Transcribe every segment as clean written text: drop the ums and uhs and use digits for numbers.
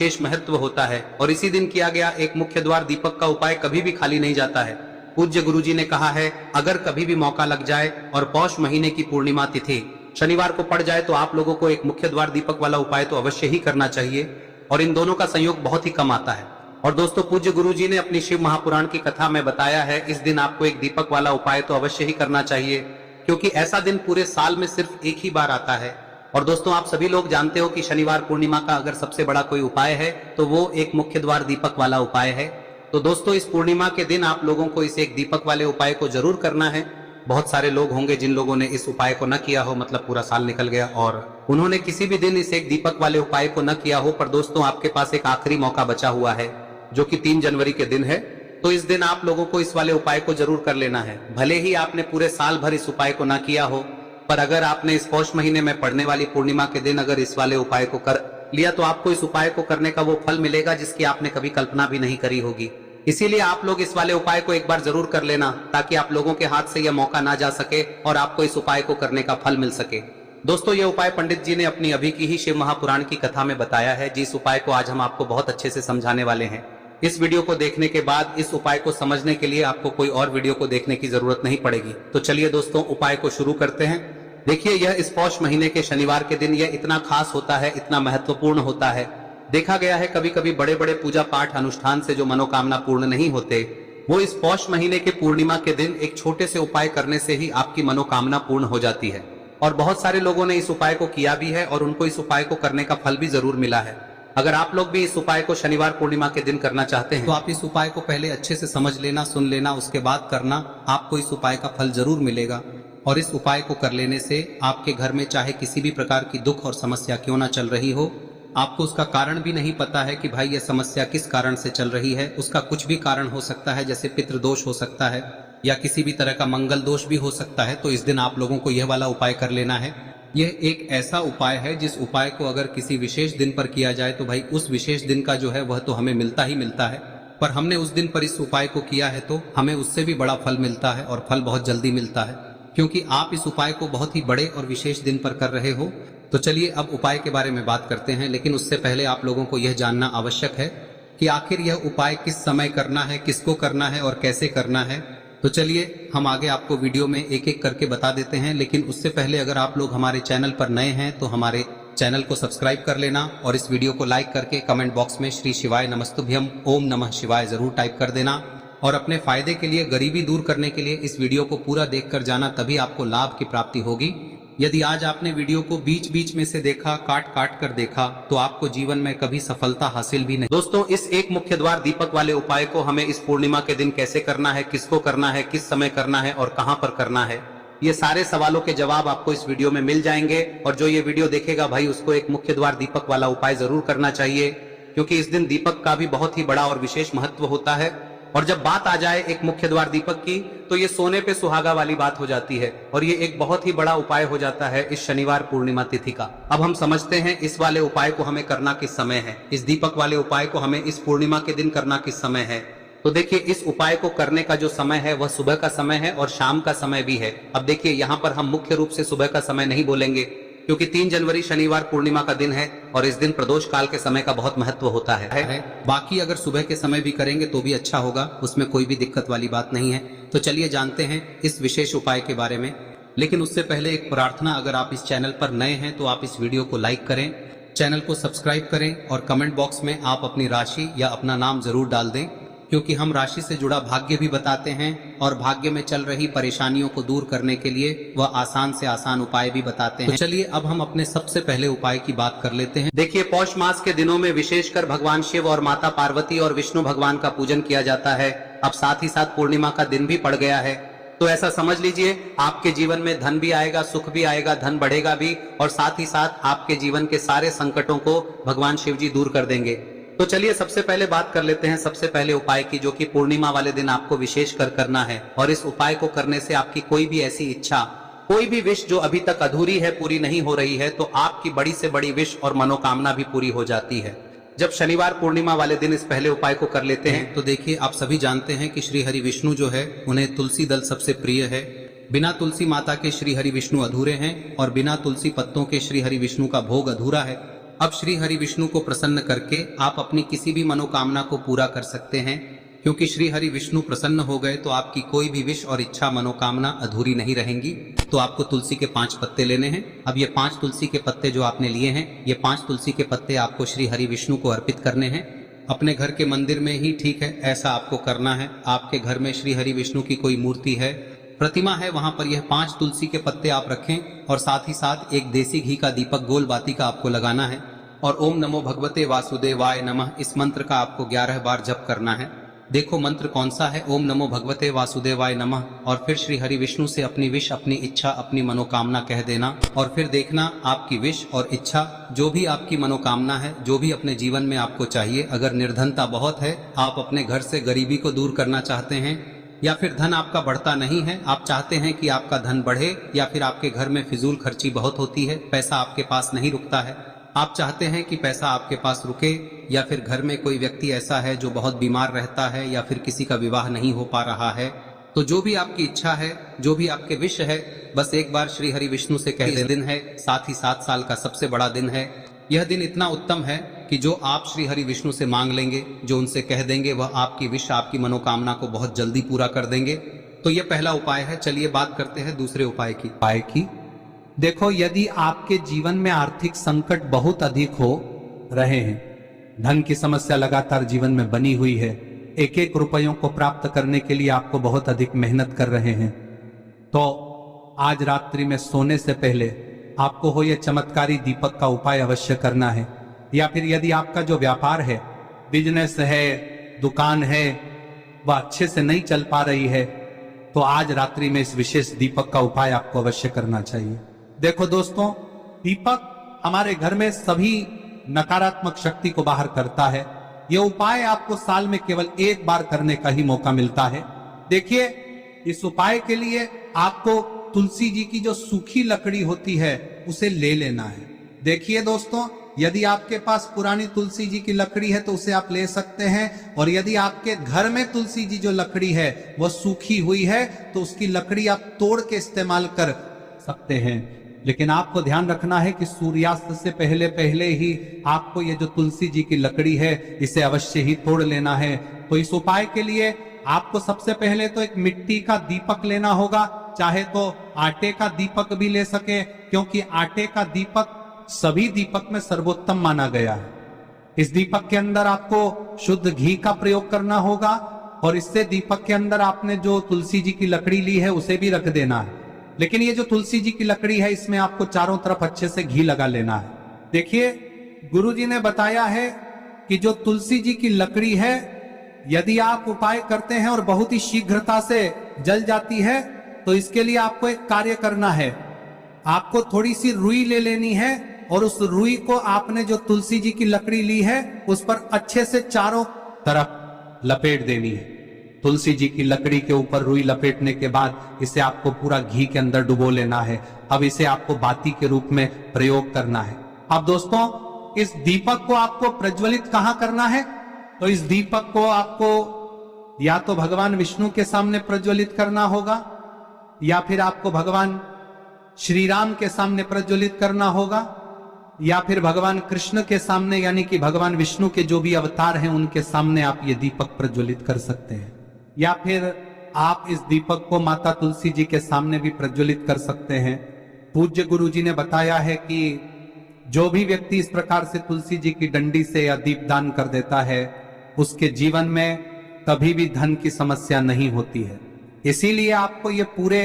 विशेष महत्व होता है और इसी दिन किया गया एक मुख्य द्वार दीपक का उपाय कभी भी खाली नहीं जाता है। पूज्य गुरुजी ने कहा है, अगर कभी भी मौका लग जाए और पौष महीने की पूर्णिमा तिथि शनिवार को पड़ जाए तो आप लोगों को एक मुख्य द्वार दीपक वाला उपाय तो अवश्य ही करना चाहिए और इन दोनों का संयोग बहुत ही कम आता है। और दोस्तों, पूज्य गुरुजी ने अपनी शिव महापुराण की कथा में बताया है, इस दिन आपको एक दीपक वाला उपाय तो अवश्य ही करना चाहिए, क्योंकि ऐसा दिन पूरे साल में सिर्फ एक ही बार आता है। और दोस्तों, आप सभी लोग जानते हो कि शनिवार पूर्णिमा का अगर सबसे बड़ा कोई उपाय है तो वो एक मुख्य द्वार दीपक वाला उपाय है। तो दोस्तों, इस पूर्णिमा के दिन आप लोगों को इस एक दीपक वाले उपाय को जरूर करना है। बहुत सारे लोग होंगे जिन लोगों ने इस उपाय को न किया हो, मतलब पूरा साल निकल गया और उन्होंने किसी भी दिन इस एक दीपक वाले उपाय को न किया हो। पर दोस्तों, आपके पास एक आखिरी मौका बचा हुआ है जो कि 3 जनवरी के दिन है। तो इस दिन आप लोगों को इस वाले उपाय को जरूर कर लेना है। भले ही आपने पूरे साल भर इस उपाय को ना किया हो, पर अगर आपने इस पौष महीने में पड़ने वाली पूर्णिमा के दिन अगर इस वाले उपाय को कर लिया तो आपको इस उपाय को करने का वो फल मिलेगा जिसकी आपने कभी कल्पना भी नहीं करी होगी। इसीलिए आप लोग इस वाले उपाय को एक बार जरूर कर लेना, ताकि आप लोगों के हाथ से यह मौका ना जा सके और आपको इस उपाय को करने का फल मिल सके। दोस्तों, ये उपाय पंडित जी ने अपनी अभी की ही शिव महापुराण की कथा में बताया है, जिस उपाय को आज हम आपको बहुत अच्छे से समझाने वाले हैं। इस वीडियो को देखने के बाद इस उपाय को समझने के लिए आपको कोई और वीडियो को देखने की जरूरत नहीं पड़ेगी। तो चलिए दोस्तों, उपाय को शुरू करते हैं। देखिए, यह इस पौष महीने के शनिवार के दिन यह इतना खास होता है, इतना महत्वपूर्ण होता है। देखा गया है कभी कभी बड़े बड़े पूजा पाठ अनुष्ठान से जो मनोकामना पूर्ण नहीं होते, वो इस पौष महीने के पूर्णिमा के दिन एक छोटे से उपाय करने से ही आपकी मनोकामना पूर्ण हो जाती है। और बहुत सारे लोगों ने इस उपाय को किया भी है और उनको इस उपाय को करने का फल भी जरूर मिला है। अगर आप लोग भी इस उपाय को शनिवार पूर्णिमा के दिन करना चाहते हैं तो आप इस उपाय को पहले अच्छे से समझ लेना, सुन लेना, उसके बाद करना। आपको इस उपाय का फल जरूर मिलेगा। और इस उपाय को कर लेने से आपके घर में चाहे किसी भी प्रकार की दुख और समस्या क्यों ना चल रही हो, आपको उसका कारण भी नहीं पता है कि भाई यह समस्या किस कारण से चल रही है, उसका कुछ भी कारण हो सकता है, जैसे पितृदोष हो सकता है या किसी भी तरह का मंगल दोष भी हो सकता है। तो इस दिन आप लोगों को यह वाला उपाय कर लेना है। यह एक ऐसा उपाय है जिस उपाय को अगर किसी विशेष दिन पर किया जाए तो भाई उस विशेष दिन का जो है वह तो हमें मिलता ही मिलता है। पर हमने उस दिन पर इस उपाय को किया है तो हमें उससे भी बड़ा फल मिलता है और फल बहुत जल्दी मिलता है, क्योंकि आप इस उपाय को बहुत ही बड़े और विशेष दिन पर कर रहे हो। तो चलिए अब उपाय के बारे में बात करते हैं, लेकिन उससे पहले आप लोगों को यह जानना आवश्यक है कि आखिर यह उपाय किस समय करना है, किसको करना है और कैसे करना है। तो चलिए हम आगे आपको वीडियो में एक एक करके बता देते हैं, लेकिन उससे पहले अगर आप लोग हमारे चैनल पर नए हैं तो हमारे चैनल को सब्सक्राइब कर लेना और इस वीडियो को लाइक करके कमेंट बॉक्स में श्री शिवाय नमस्तुभ्यम ओम नमः शिवाय जरूर टाइप कर देना। और अपने फायदे के लिए, गरीबी दूर करने के लिए इस वीडियो को पूरा देखकर जाना, तभी आपको लाभ की प्राप्ति होगी। यदि आज आपने वीडियो को बीच बीच में से देखा, काट काट कर देखा, तो आपको जीवन में कभी सफलता हासिल भी नहीं। दोस्तों, इस एक मुख्य द्वार दीपक वाले उपाय को हमें इस पूर्णिमा के दिन कैसे करना है, किसको करना है, किस समय करना है और कहां पर करना है, ये सारे सवालों के जवाब आपको इस वीडियो में मिल जाएंगे। और जो ये वीडियो देखेगा भाई, उसको एक मुख्य द्वार दीपक वाला उपाय जरूर करना चाहिए, क्योंकि इस दिन दीपक का भी बहुत ही बड़ा और विशेष महत्व होता है। और जब बात आ जाए एक मुख्य द्वार दीपक की, तो ये सोने पे सुहागा वाली बात हो जाती है और ये एक बहुत ही बड़ा उपाय हो जाता है इस शनिवार पूर्णिमा तिथि का। अब हम समझते हैं इस वाले उपाय को हमें करना किस समय है, इस दीपक वाले उपाय को हमें इस पूर्णिमा के दिन करना किस समय है। तो देखिए, इस उपाय को करने का जो समय है वह सुबह का समय है और शाम का समय भी है। अब देखिए, यहाँ पर हम मुख्य रूप से सुबह का समय नहीं बोलेंगे, क्योंकि 3 जनवरी शनिवार पूर्णिमा का दिन है और इस दिन प्रदोष काल के समय का बहुत महत्व होता है। बाकी अगर सुबह के समय भी करेंगे तो भी अच्छा होगा, उसमें कोई भी दिक्कत वाली बात नहीं है। तो चलिए जानते हैं इस विशेष उपाय के बारे में। लेकिन उससे पहले एक प्रार्थना, अगर आप इस चैनल पर नए हैं तो आप इस वीडियो को लाइक करें, चैनल को सब्सक्राइब करें और कमेंट बॉक्स में आप अपनी राशि या अपना नाम जरूर डाल दें, क्योंकि हम राशि से जुड़ा भाग्य भी बताते हैं और भाग्य में चल रही परेशानियों को दूर करने के लिए वह आसान से आसान उपाय भी बताते हैं। तो चलिए अब हम अपने सबसे पहले उपाय की बात कर लेते हैं। देखिए, पौष मास के दिनों में विशेषकर भगवान शिव और माता पार्वती और विष्णु भगवान का पूजन किया जाता है। अब साथ ही साथ पूर्णिमा का दिन भी पड़ गया है, तो ऐसा समझ लीजिए आपके जीवन में धन भी आएगा, सुख भी आएगा, धन बढ़ेगा भी, और साथ ही साथ आपके जीवन के सारे संकटों को भगवान शिव जी दूर कर देंगे। तो चलिए सबसे पहले बात कर लेते हैं सबसे पहले उपाय की, जो कि पूर्णिमा वाले दिन आपको विशेष कर करना है। और इस उपाय को करने से आपकी कोई भी ऐसी इच्छा, कोई भी विश जो अभी तक अधूरी है, पूरी नहीं हो रही है, तो आपकी बड़ी से बड़ी विश और मनोकामना भी पूरी हो जाती है जब शनिवार पूर्णिमा वाले दिन इस पहले उपाय को कर लेते हैं। तो देखिए, आप सभी जानते हैं कि श्री हरि विष्णु जो है उन्हें तुलसी दल सबसे प्रिय है। बिना तुलसी माता के श्री हरि विष्णु अधूरे हैं और बिना तुलसी पत्तों के श्री हरि विष्णु का भोग अधूरा है। अब श्री हरि विष्णु को प्रसन्न करके आप अपनी किसी भी मनोकामना को पूरा कर सकते हैं, क्योंकि श्री हरि विष्णु प्रसन्न हो गए तो आपकी कोई भी विश और इच्छा मनोकामना अधूरी नहीं रहेंगी। तो आपको तुलसी के 5 पत्ते लेने हैं। अब ये 5 तुलसी के पत्ते जो आपने लिए हैं, ये 5 तुलसी के पत्ते आपको श्री हरि विष्णु को अर्पित करने हैं। अपने घर के मंदिर में ही ठीक है, ऐसा आपको करना है। आपके घर में श्री हरि विष्णु की कोई मूर्ति है, प्रतिमा है, वहां पर यह 5 तुलसी के पत्ते आप रखें और साथ ही साथ एक देसी घी का दीपक गोल बाती का आपको लगाना है और ओम नमो भगवते वासुदेवाय नमः इस मंत्र का आपको 11 बार जप करना है। देखो मंत्र कौन सा है, ओम नमो भगवते वासुदेवाय नमः, और फिर श्री हरि विष्णु से अपनी विश, अपनी इच्छा, अपनी मनोकामना कह देना और फिर देखना आपकी विश और इच्छा, जो भी आपकी मनोकामना है, जो भी अपने जीवन में आपको चाहिए। अगर निर्धनता बहुत है, आप अपने घर से गरीबी को दूर करना चाहते हैं, या फिर धन आपका बढ़ता नहीं है, आप चाहते हैं कि आपका धन बढ़े, या फिर आपके घर में फिजूल खर्ची बहुत होती है, पैसा आपके पास नहीं रुकता है, आप चाहते हैं कि पैसा आपके पास रुके, या फिर घर में कोई व्यक्ति ऐसा है जो बहुत बीमार रहता है, या फिर किसी का विवाह नहीं हो पा रहा है, तो जो भी आपकी इच्छा है, जो भी आपके विश है, बस एक बार श्री हरि विष्णु से कह दें। दिन है, साथ ही 7 साल का सबसे बड़ा दिन है। यह दिन इतना उत्तम है कि जो आप श्री हरि विष्णु से मांग लेंगे, जो उनसे कह देंगे, वह आपकी विश, आपकी मनोकामना को बहुत जल्दी पूरा कर देंगे। तो यह पहला उपाय है। चलिए बात करते हैं दूसरे उपाय की। देखो, यदि आपके जीवन में आर्थिक संकट बहुत अधिक हो रहे हैं, धन की समस्या लगातार जीवन में बनी हुई है, एक एक रुपयों को प्राप्त करने के लिए आपको बहुत अधिक मेहनत कर रहे हैं, तो आज रात्रि में सोने से पहले आपको हो यह चमत्कारी दीपक का उपाय अवश्य करना है। या फिर यदि आपका जो व्यापार है, बिजनेस है, दुकान है, वह अच्छे से नहीं चल पा रही है, तो आज रात्रि में इस विशेष दीपक का उपाय आपको अवश्य करना चाहिए। देखो दोस्तों, दीपक हमारे घर में सभी नकारात्मक शक्ति को बाहर करता है। यह उपाय आपको साल में केवल एक बार करने का ही मौका मिलता है। देखिए, इस उपाय के लिए आपको तुलसी जी की जो सूखी लकड़ी होती है उसे ले लेना है। देखिए दोस्तों, यदि आपके पास पुरानी तुलसी जी की लकड़ी है तो उसे आप ले सकते हैं, और यदि आपके घर में तुलसी जी जो लकड़ी है वह सूखी हुई है तो उसकी लकड़ी आप तोड़ के इस्तेमाल कर सकते हैं। लेकिन आपको ध्यान रखना है कि सूर्यास्त से पहले पहले ही आपको ये जो तुलसी जी की लकड़ी है इसे अवश्य ही तोड़ लेना है। तो इस उपाय के लिए आपको सबसे पहले तो एक मिट्टी का दीपक लेना होगा, चाहे तो आटे का दीपक भी ले सके, क्योंकि आटे का दीपक सभी दीपक में सर्वोत्तम माना गया है। इस दीपक के अंदर आपको शुद्ध घी का प्रयोग करना होगा, और इससे दीपक के अंदर आपने जो तुलसी जी की लकड़ी ली है उसे भी रख देना है। लेकिन ये जो तुलसी जी की लकड़ी है, इसमें आपको चारों तरफ अच्छे से घी लगा लेना है। देखिए, गुरुजी ने बताया है कि जो तुलसी जी की लकड़ी है, यदि आप उपाय करते हैं और बहुत ही शीघ्रता से जल जाती है, तो इसके लिए आपको एक कार्य करना है। आपको थोड़ी सी रुई ले लेनी है, और उस रुई को आपने जो तुलसी जी की लकड़ी ली है उस पर अच्छे से चारों तरफ लपेट देनी है। तुलसी जी की लकड़ी के ऊपर रुई लपेटने के बाद इसे आपको पूरा घी के अंदर डुबो लेना है। अब इसे आपको बाती के रूप में प्रयोग करना है। अब दोस्तों, इस दीपक को आपको प्रज्वलित कहां करना है? तो इस दीपक को आपको या तो भगवान विष्णु के सामने प्रज्वलित करना होगा, या फिर आपको भगवान श्री राम के सामने प्रज्वलित करना होगा, या फिर भगवान कृष्ण के सामने, यानी कि भगवान विष्णु के जो भी अवतार हैं उनके सामने आप ये दीपक प्रज्वलित कर सकते हैं। या फिर आप इस दीपक को माता तुलसी जी के सामने भी प्रज्वलित कर सकते हैं। पूज्य गुरु जी ने बताया है कि जो भी व्यक्ति इस प्रकार से तुलसी जी की डंडी से या दीपदान कर देता है, उसके जीवन में कभी भी धन की समस्या नहीं होती है। इसीलिए आपको ये पूरे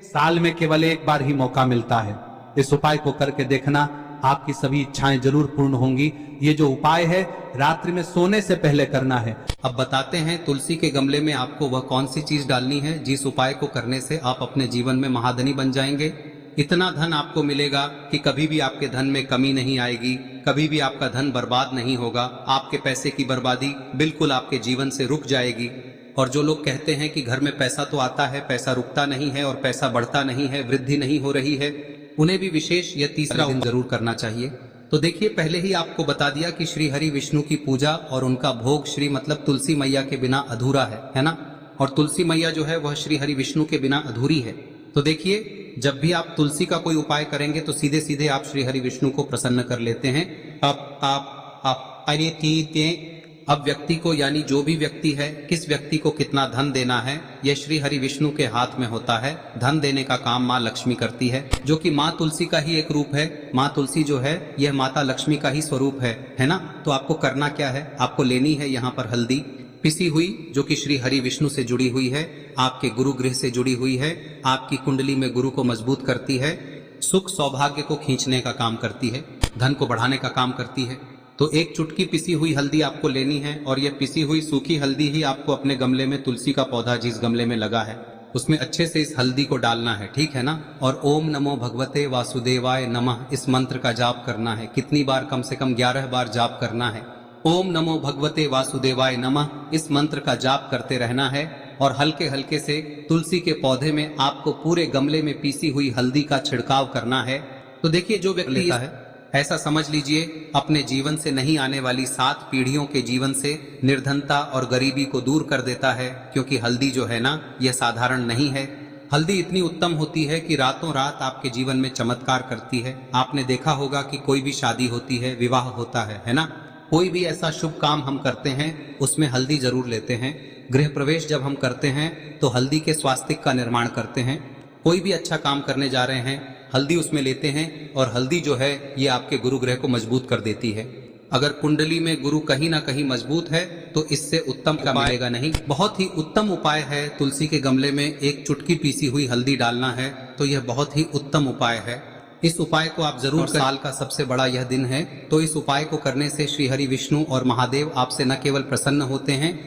साल में केवल एक बार ही मौका मिलता है। इस उपाय को करके देखना, आपकी सभी इच्छाएं जरूर पूर्ण होंगी। ये जो उपाय है रात्रि में सोने से पहले करना है। अब बताते हैं तुलसी के गमले में आपको वह कौन सी चीज डालनी है जिस उपाय को करने से आप अपने जीवन में महाधनी बन जाएंगे। इतना धन आपको मिलेगा कि कभी भी आपके धन में कमी नहीं आएगी, कभी भी आपका धन बर्बाद नहीं होगा। आपके पैसे की बर्बादी बिल्कुल आपके जीवन से रुक जाएगी। और जो लोग कहते हैं कि घर में पैसा तो आता है, पैसा रुकता नहीं है और पैसा बढ़ता नहीं है, वृद्धि नहीं हो रही है, उन्हें भी विशेष यह तीसरा दिन जरूर करना चाहिए। तो देखिए, पहले ही आपको बता दिया कि श्री हरि विष्णु की पूजा और उनका भोग श्री मतलब तुलसी मैया के बिना अधूरा है ना। और तुलसी मैया जो है वह श्री हरि विष्णु के बिना अधूरी है। तो देखिए, जब भी आप तुलसी का कोई उपाय करेंगे तो सीधे सीधे आप श्री हरि विष्णु को प्रसन्न कर लेते हैं। अरे तीते अब व्यक्ति को यानी जो भी व्यक्ति है किस व्यक्ति को कितना धन देना है यह श्री हरि विष्णु के हाथ में होता है। धन देने का काम माँ लक्ष्मी करती है जो कि माँ तुलसी का ही एक रूप है। माँ तुलसी जो है यह माता लक्ष्मी का ही स्वरूप है ना। तो आपको करना क्या है, आपको लेनी है यहाँ पर हल्दी पिसी हुई जो कि श्री हरि विष्णु से जुड़ी हुई है, आपके गुरु गृह से जुड़ी हुई है, आपकी कुंडली में गुरु को मजबूत करती है, सुख सौभाग्य को खींचने का काम करती है, धन को बढ़ाने का काम करती है। तो एक चुटकी पिसी हुई हल्दी आपको लेनी है और यह पिसी हुई सूखी हल्दी ही आपको अपने गमले में तुलसी का पौधा जिस गमले में लगा है उसमें अच्छे से इस हल्दी को डालना है, ठीक है ना। और ओम नमो भगवते वासुदेवाय नमः इस मंत्र का जाप करना है। कितनी बार, कम से कम 11 बार जाप करना है। ओम नमो भगवते वासुदेवाय नमः इस मंत्र का जाप करते रहना है और हल्के हल्के से तुलसी के पौधे में आपको पूरे गमले में पीसी हुई हल्दी का छिड़काव करना है। तो देखिए जो व्यक्ति लेता है ऐसा समझ लीजिए अपने जीवन से नहीं आने वाली 7 पीढ़ियों के जीवन से निर्धनता और गरीबी को दूर कर देता है, क्योंकि हल्दी जो है ना यह साधारण नहीं है। हल्दी इतनी उत्तम होती है कि रातों रात आपके जीवन में चमत्कार करती है। आपने देखा होगा कि कोई भी शादी होती है, विवाह होता है ना, कोई भी ऐसा शुभ काम हम करते हैं उसमें हल्दी जरूर लेते हैं। गृह प्रवेश जब हम करते हैं तो हल्दी के स्वास्तिक का निर्माण करते हैं। कोई भी अच्छा काम करने जा रहे हैं हल्दी उसमें लेते हैं और हल्दी जो है ये आपके गुरु ग्रह को मजबूत कर देती है। अगर कुंडली में गुरु कहीं ना कहीं मजबूत है तो इससे उत्तम का मिलेगा नहीं। बहुत ही उत्तम उपाय है तुलसी के गमले में एक चुटकी पीसी हुई हल्दी डालना है, तो यह बहुत ही उत्तम उपाय है। इस उपाय को आप जरूर, साल का सबसे बड़ा यह दिन है, तो इस उपाय को करने से श्री हरि विष्णु और महादेव आपसे न केवल प्रसन्न होते हैं,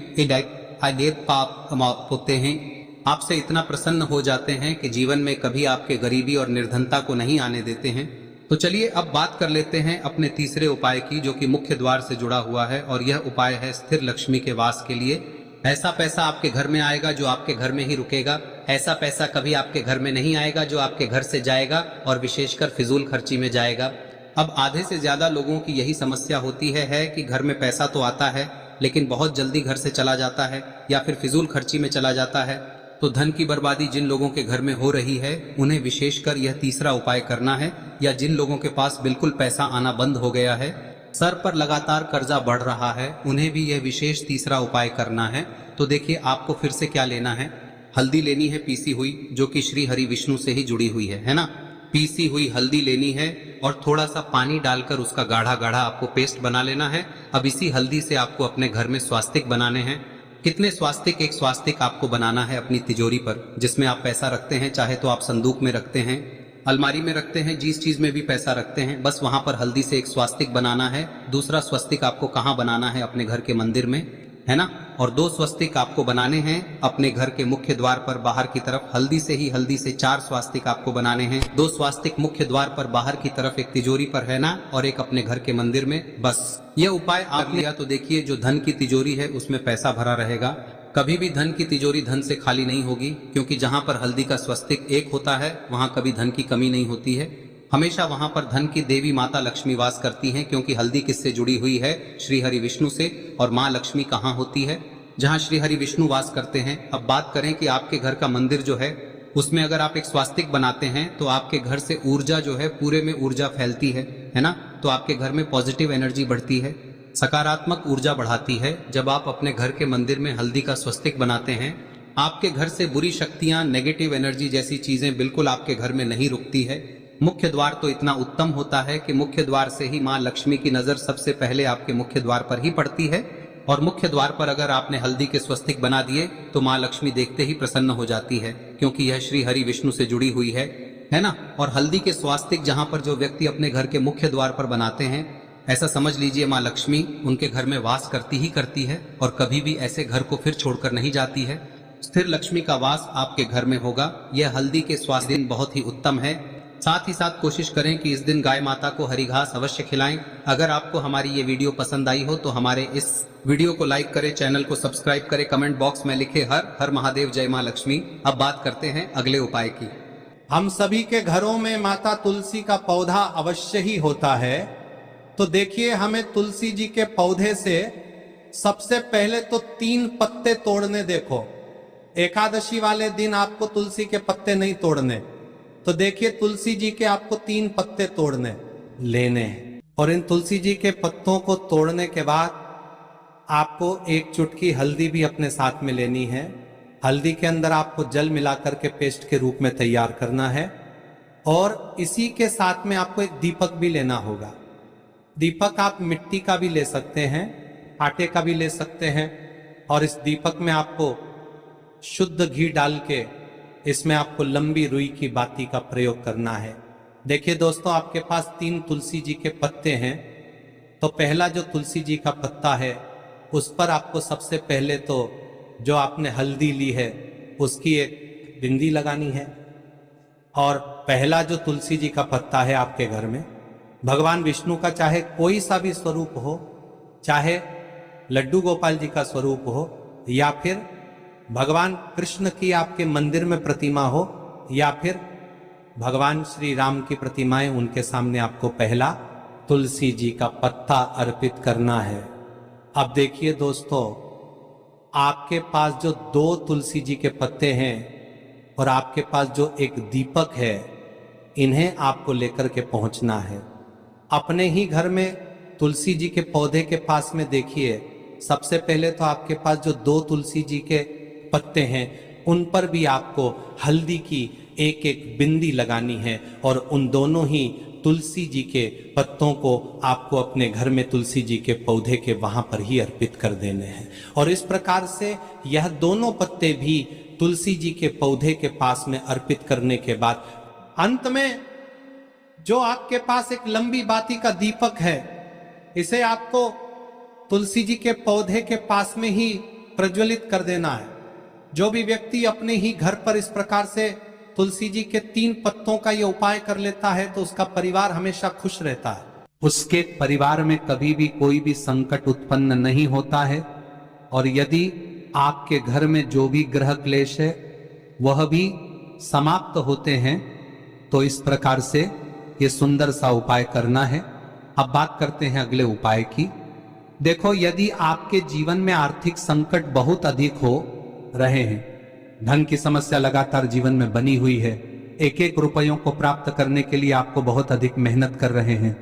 पाप होते हैं, आपसे इतना प्रसन्न हो जाते हैं कि जीवन में कभी आपके गरीबी और निर्धनता को नहीं आने देते हैं। तो चलिए अब बात कर लेते हैं अपने तीसरे उपाय की, जो कि मुख्य द्वार से जुड़ा हुआ है और यह उपाय है स्थिर लक्ष्मी के वास के लिए। ऐसा पैसा आपके घर में आएगा जो आपके घर में ही रुकेगा। ऐसा पैसा कभी आपके घर में नहीं आएगा जो आपके घर से जाएगा और विशेषकर फिजूल खर्ची में जाएगा। अब आधे से ज्यादा लोगों की यही समस्या होती है कि घर में पैसा तो आता है लेकिन बहुत जल्दी घर से चला जाता है या फिर फिजूल खर्ची में चला जाता है। तो धन की बर्बादी जिन लोगों के घर में हो रही है उन्हें विशेषकर यह तीसरा उपाय करना है, या जिन लोगों के पास बिल्कुल पैसा आना बंद हो गया है, सर पर लगातार कर्जा बढ़ रहा है, उन्हें भी यह विशेष तीसरा उपाय करना है। तो देखिए आपको फिर से क्या लेना है, हल्दी लेनी है पीसी हुई जो कि श्री हरि विष्णु से ही जुड़ी हुई है ना। पीसी हुई हल्दी लेनी है और थोड़ा सा पानी डालकर उसका गाढ़ा गाढ़ा आपको पेस्ट बना लेना है। अब इसी हल्दी से आपको अपने घर में स्वास्तिक बनाने हैं। कितने स्वास्तिक? एक स्वास्तिक आपको बनाना है अपनी तिजोरी पर, जिसमें आप पैसा रखते हैं, चाहे तो आप संदूक में रखते हैं, अलमारी में रखते हैं, जिस चीज में भी पैसा रखते हैं, बस वहां पर हल्दी से एक स्वास्तिक बनाना है। दूसरा स्वस्तिक आपको कहाँ बनाना है? अपने घर के मंदिर में, है ना। और 2 स्वस्तिक आपको बनाने हैं अपने घर के मुख्य द्वार पर बाहर की तरफ। हल्दी से 4 स्वास्तिक आपको बनाने हैं। 2 स्वास्तिक मुख्य द्वार पर बाहर की तरफ, एक तिजोरी पर है ना, और एक अपने घर के मंदिर में। बस यह उपाय आप लिया तो देखिए जो धन की तिजोरी है उसमें पैसा भरा रहेगा। कभी भी धन की तिजोरी धन से खाली नहीं होगी, क्योंकि जहां पर हल्दी का स्वस्तिक एक होता है वहां कभी धन की कमी नहीं होती है। हमेशा वहां पर धन की देवी माता लक्ष्मी वास करती हैं, क्योंकि हल्दी किससे जुड़ी हुई है? श्री हरि विष्णु से। और माँ लक्ष्मी कहाँ होती है? जहाँ श्री हरि विष्णु वास करते हैं। अब बात करें कि आपके घर का मंदिर जो है उसमें अगर आप एक स्वास्तिक बनाते हैं तो आपके घर से ऊर्जा जो है, पूरे में ऊर्जा फैलती है ना। तो आपके घर में पॉजिटिव एनर्जी बढ़ती है, सकारात्मक ऊर्जा बढ़ाती है। जब आप अपने घर के मंदिर में हल्दी का स्वस्तिक बनाते हैं, आपके घर से बुरी शक्तियां, नेगेटिव एनर्जी जैसी चीजें बिल्कुल आपके घर में नहीं रुकती है। मुख्य द्वार तो इतना उत्तम होता है कि मुख्य द्वार से ही माँ लक्ष्मी की नजर सबसे पहले आपके मुख्य द्वार पर ही पड़ती है। और मुख्य द्वार पर अगर आपने हल्दी के स्वस्तिक बना दिए तो माँ लक्ष्मी देखते ही प्रसन्न हो जाती है, क्योंकि यह श्री हरि विष्णु से जुड़ी हुई है ना। और हल्दी के स्वास्तिक जहां पर जो व्यक्ति अपने घर के मुख्य द्वार पर बनाते हैं, ऐसा समझ लीजिए माँ लक्ष्मी उनके घर में वास करती ही करती है और कभी भी ऐसे घर को फिर छोड़कर नहीं जाती है। स्थिर लक्ष्मी का वास आपके घर में होगा। यह हल्दी के स्वास्थ्य दिन बहुत ही उत्तम है। साथ ही साथ कोशिश करें कि इस दिन गाय माता को हरी घास अवश्य खिलाएं। अगर आपको हमारी ये वीडियो पसंद आई हो तो हमारे इस वीडियो को लाइक करें, चैनल को सब्सक्राइब करें, कमेंट बॉक्स में लिखे हर हर महादेव, जय माँ लक्ष्मी। अब बात करते हैं अगले उपाय की। हम सभी के घरों में माता तुलसी का पौधा अवश्य ही होता है। तो देखिए हमें तुलसी जी के पौधे से सबसे पहले तो 3 पत्ते तोड़ने। देखो एकादशी वाले दिन आपको तुलसी के पत्ते नहीं तोड़ने, तो देखिए तुलसी जी के आपको 3 पत्ते तोड़ने लेने हैं। और इन तुलसी जी के पत्तों को तोड़ने के बाद आपको एक चुटकी हल्दी भी अपने साथ में लेनी है। हल्दी के अंदर आपको जल मिलाकर के पेस्ट के रूप में तैयार करना है और इसी के साथ में आपको एक दीपक भी लेना होगा। दीपक आप मिट्टी का भी ले सकते हैं, आटे का भी ले सकते हैं और इस दीपक में आपको शुद्ध घी डाल के इसमें आपको लंबी रुई की बाती का प्रयोग करना है। देखिए दोस्तों, आपके पास 3 तुलसी जी के पत्ते हैं, तो पहला जो तुलसी जी का पत्ता है उस पर आपको सबसे पहले तो जो आपने हल्दी ली है उसकी एक बिंदी लगानी है। और पहला जो तुलसी जी का पत्ता है आपके घर में, भगवान विष्णु का चाहे कोई सा भी स्वरूप हो, चाहे लड्डू गोपाल जी का स्वरूप हो या फिर भगवान कृष्ण की आपके मंदिर में प्रतिमा हो या फिर भगवान श्री राम की प्रतिमाएं, उनके सामने आपको पहला तुलसी जी का पत्ता अर्पित करना है। अब देखिए दोस्तों, आपके पास जो 2 तुलसी जी के पत्ते हैं और आपके पास जो एक दीपक है, इन्हें आपको लेकर के पहुंचना है। अपने ही घर में तुलसी जी के पौधे के पास में देखिए, सबसे पहले तो आपके पास जो 2 तुलसी जी के पत्ते हैं उन पर भी आपको हल्दी की एक एक बिंदी लगानी है और उन दोनों ही तुलसी जी के पत्तों को आपको अपने घर में तुलसी जी के पौधे के वहां पर ही अर्पित कर देने हैं। और इस प्रकार से यह दोनों पत्ते भी तुलसी जी के पौधे के पास में अर्पित करने के बाद अंत में जो आपके पास एक लंबी बाती का दीपक है, इसे आपको तुलसी जी के पौधे के पास में ही प्रज्वलित कर देना है। जो भी व्यक्ति अपने ही घर पर इस प्रकार से तुलसी जी के 3 पत्तों का ये उपाय कर लेता है तो उसका परिवार हमेशा खुश रहता है, उसके परिवार में कभी भी कोई भी संकट उत्पन्न नहीं होता है। और यदि आपके घर में जो भी ग्रह क्लेश है वह भी समाप्त होते हैं, तो इस प्रकार से ये सुंदर सा उपाय करना है। अब बात करते हैं अगले उपाय की। देखो, यदि आपके जीवन में आर्थिक संकट बहुत अधिक हो रहे हैं, धन की समस्या लगातार जीवन में बनी हुई है, एक एक रुपयों को प्राप्त करने के लिए आपको बहुत अधिक मेहनत कर रहे हैं,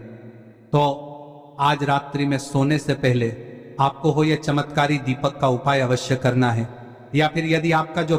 तो आज रात्रि में सोने से पहले आपको हो यह चमत्कारी दीपक का उपाय अवश्य करना है। या फिर यदि आपका जो